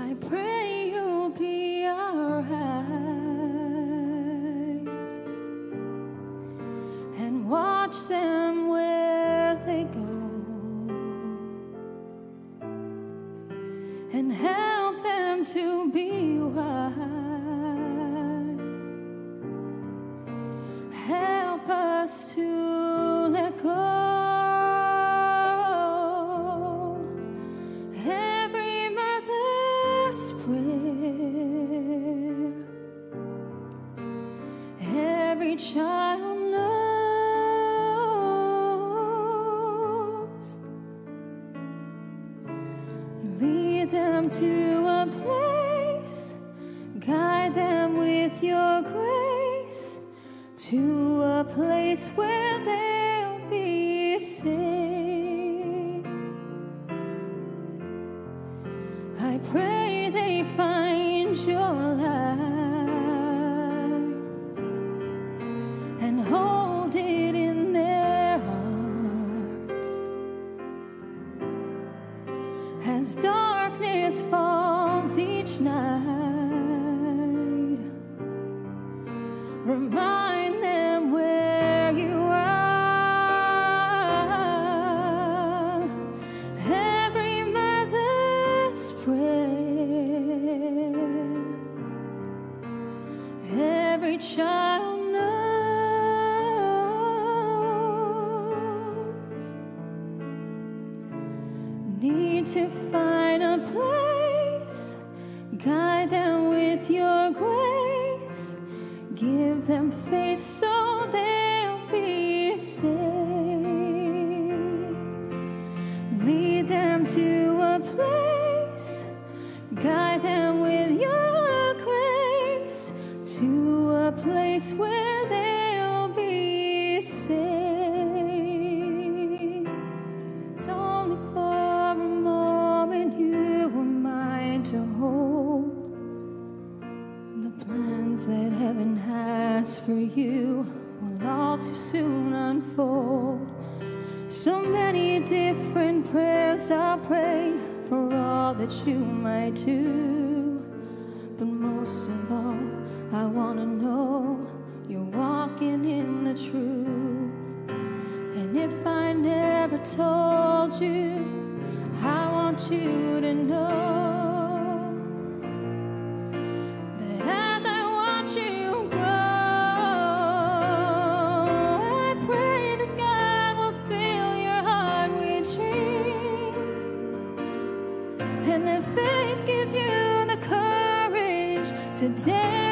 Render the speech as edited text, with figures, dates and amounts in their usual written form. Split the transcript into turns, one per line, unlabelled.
I pray you'll be our eyes and watch them where they go, and help them to be wise. Help us to let go every mother's prayer, every child knows. Lead them to a place, guide them with your grace, to a place where they'll be safe. I pray they find your light and hold it in their hearts. As darkness falls each night, remind them where you are. Every mother's prayer, every child knows. Need to find a place, guide them with your grace, give them faith so they'll be safe. Lead them to a place, guide them with your grace, to a place where they'll be safe. It's only for a moment you were mine to hold. The plans that heaven has for you will all too soon unfold. So many different prayers I'll pray for all that you might do. But most of all, I want to know you're walking in the truth. And if I never told you, I want you to know and that faith give you the courage to dare.